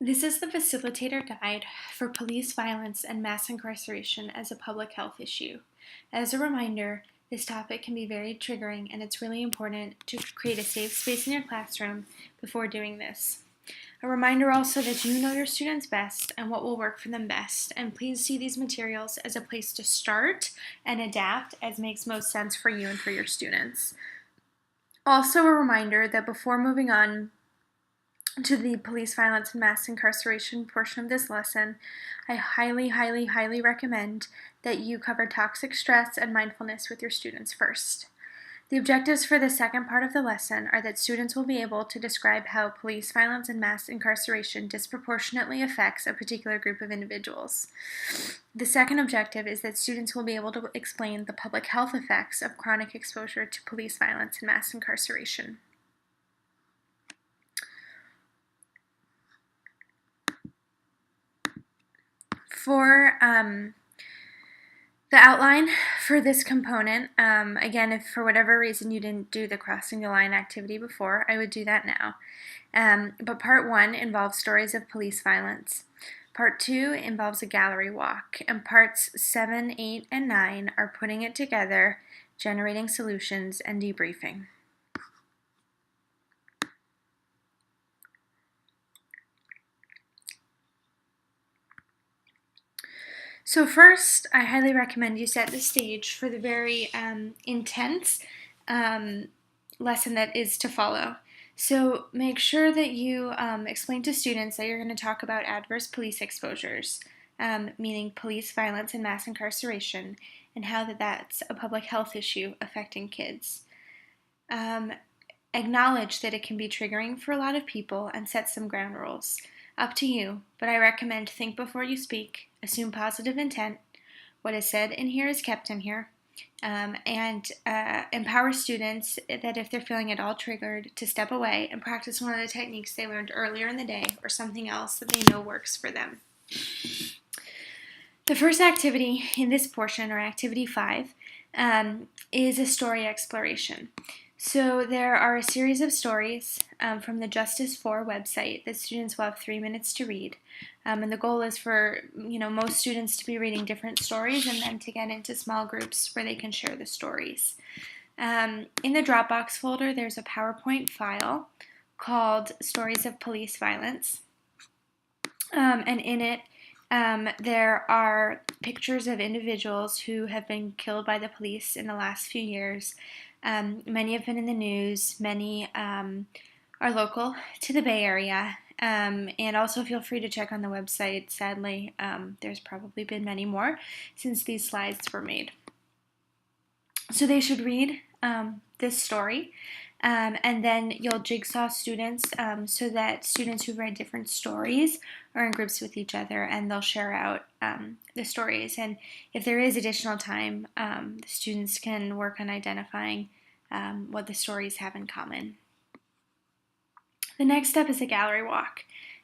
This is the Facilitator Guide for Police Violence and Mass Incarceration as a Public Health Issue. As a reminder, this topic can be very triggering, and it's really important to create a safe space in your classroom before doing this. A reminder also that you know your students best and what will work for them best, and please see these materials as a place to start and adapt as makes most sense for you and for your students. Also, a reminder that before moving on to the police violence and mass incarceration portion of this lesson, I highly recommend that you cover toxic stress and mindfulness with your students first. The objectives for the second part of the lesson are that students will be able to describe how police violence and mass incarceration disproportionately affects a particular group of individuals. The second objective is that students will be able to explain the public health effects of chronic exposure to police violence and mass incarceration. For the outline for this component, again, if for whatever reason you didn't do the crossing the line activity before, I would do that now. But part 1 involves stories of police violence. Part 2 involves a gallery walk, and parts 7, 8, and 9 are putting it together, generating solutions, and debriefing. So first, I highly recommend you set the stage for the very intense lesson that is to follow. So make sure that you explain to students that you're going to talk about adverse police exposures, meaning police violence and mass incarceration, and how that's a public health issue affecting kids. Acknowledge that it can be triggering for a lot of people and set some ground rules. Up to you, but I recommend think before you speak, assume positive intent, what is said in here is kept in here, and empower students that if they're feeling at all triggered to step away and practice one of the techniques they learned earlier in the day or something else that they know works for them. The first activity in this portion, or activity 5, is a story exploration. So there are a series of stories from the Justice For website that students will have 3 minutes to read. And the goal is for most students to be reading different stories and then to get into small groups where they can share the stories. In the Dropbox folder, there's a PowerPoint file called Stories of Police Violence. And in it, there are pictures of individuals who have been killed by the police in the last few years. Many have been in the news, many are local to the Bay Area, and also feel free to check on the website. Sadly, there's probably been many more since these slides were made. So they should read this story, and then you'll jigsaw students so that students who've read different stories are in groups with each other, and they'll share out the stories. And if there is additional time, the students can work on identifying what the stories have in common. The next step is a gallery walk.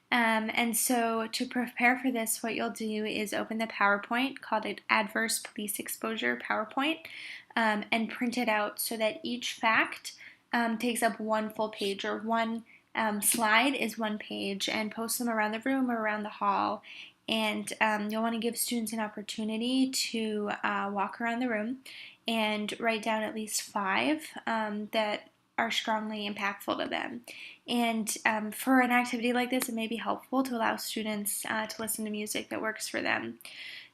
And so to prepare for this, what you'll do is open the PowerPoint called an Adverse Police Exposure PowerPoint and print it out so that each fact takes up one full page, or one slide is one page, and post them around the room or around the hall. And you'll want to give students an opportunity to walk around the room and write down at least 5 that are strongly impactful to them. And for an activity like this, it may be helpful to allow students to listen to music that works for them.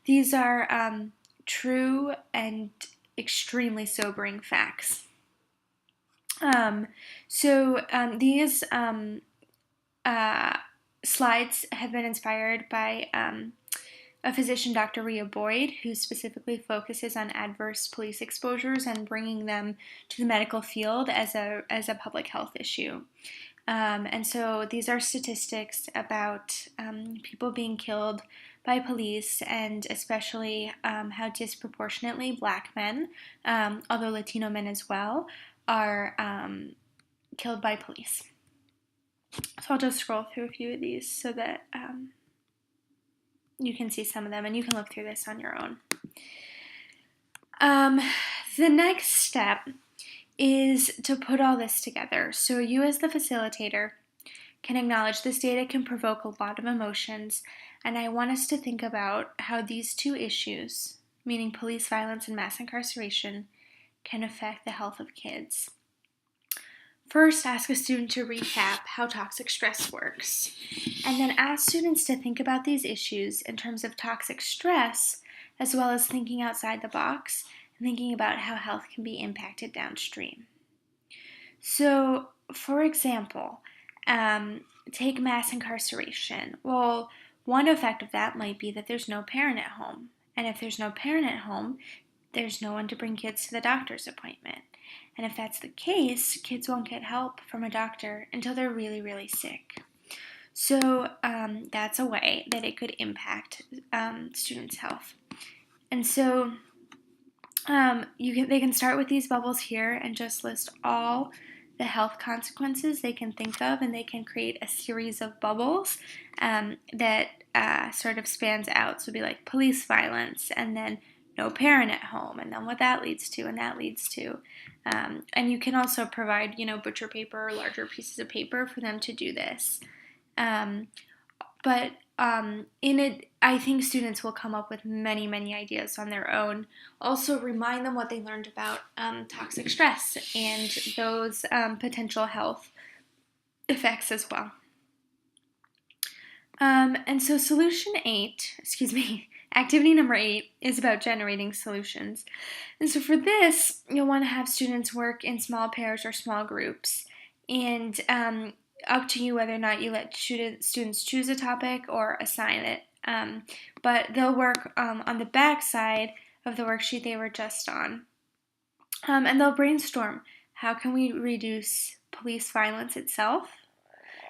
These are true and extremely sobering facts. These slides have been inspired by a physician, Dr. Rhea Boyd, who specifically focuses on adverse police exposures and bringing them to the medical field as a public health issue. And so these are statistics about people being killed by police, and especially how disproportionately Black men, although Latino men as well, are killed by police. So I'll just scroll through a few of these so that you can see some of them, and you can look through this on your own. The next step is to put all this together. So you as the facilitator can acknowledge this data can provoke a lot of emotions, and I want us to think about how these two issues, meaning police violence and mass incarceration, can affect the health of kids. First, ask a student to recap how toxic stress works, and then ask students to think about these issues in terms of toxic stress, as well as thinking outside the box and thinking about how health can be impacted downstream. So, for example, take mass incarceration. Well, one effect of that might be that there's no parent at home. And if there's no parent at home, there's no one to bring kids to the doctor's appointment. And if that's the case, kids won't get help from a doctor until they're really, really sick. So that's a way that it could impact students' health. And so they can start with these bubbles here and just list all the health consequences they can think of, and they can create a series of bubbles that sort of spans out. So it'd be like police violence, and then no parent at home, and then what that leads to, and that leads to. And you can also provide, butcher paper or larger pieces of paper for them to do this. But in it, I think students will come up with many, many ideas on their own. Also, remind them what they learned about toxic stress and those potential health effects as well. And so activity number 8 is about generating solutions. And so for this, you'll want to have students work in small pairs or small groups. And up to you whether or not you let students choose a topic or assign it. But they'll work on the back side of the worksheet they were just on. And they'll brainstorm, how can we reduce police violence itself?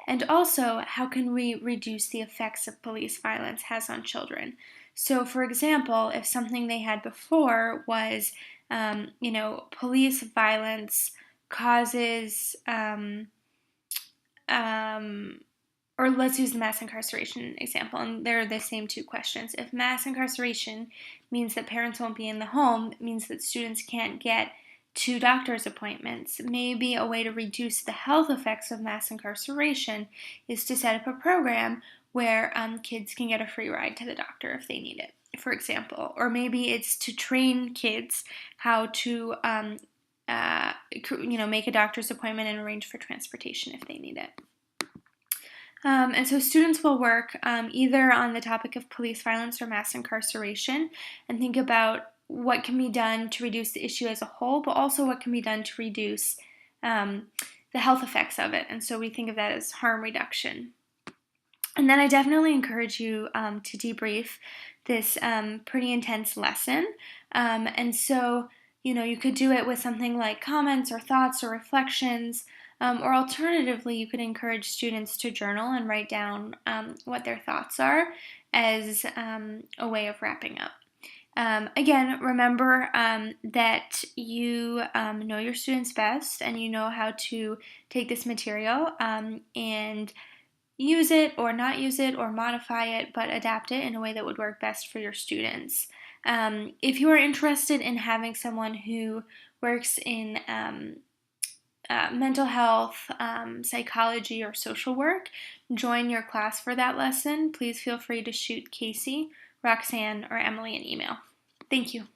And also, how can we reduce the effects of police violence has on children? So, for example, if something they had before was, police violence causes, or let's use the mass incarceration example, and they're the same two questions. If mass incarceration means that parents won't be in the home, it means that students can't get to doctor's appointments. Maybe a way to reduce the health effects of mass incarceration is to set up a program where kids can get a free ride to the doctor if they need it, for example. Or maybe it's to train kids how to make a doctor's appointment and arrange for transportation if they need it. And so students will work either on the topic of police violence or mass incarceration and think about what can be done to reduce the issue as a whole, but also what can be done to reduce the health effects of it. And so we think of that as harm reduction. And then I definitely encourage you to debrief this pretty intense lesson. And so, you could do it with something like comments or thoughts or reflections, or alternatively, you could encourage students to journal and write down what their thoughts are as a way of wrapping up. Again, remember that you know your students best, and you know how to take this material and use it or not use it or modify it, but adapt it in a way that would work best for your students. If you are interested in having someone who works in mental health, psychology, or social work join your class for that lesson, please feel free to shoot Casey, Roxanne, or Emily an email. Thank you.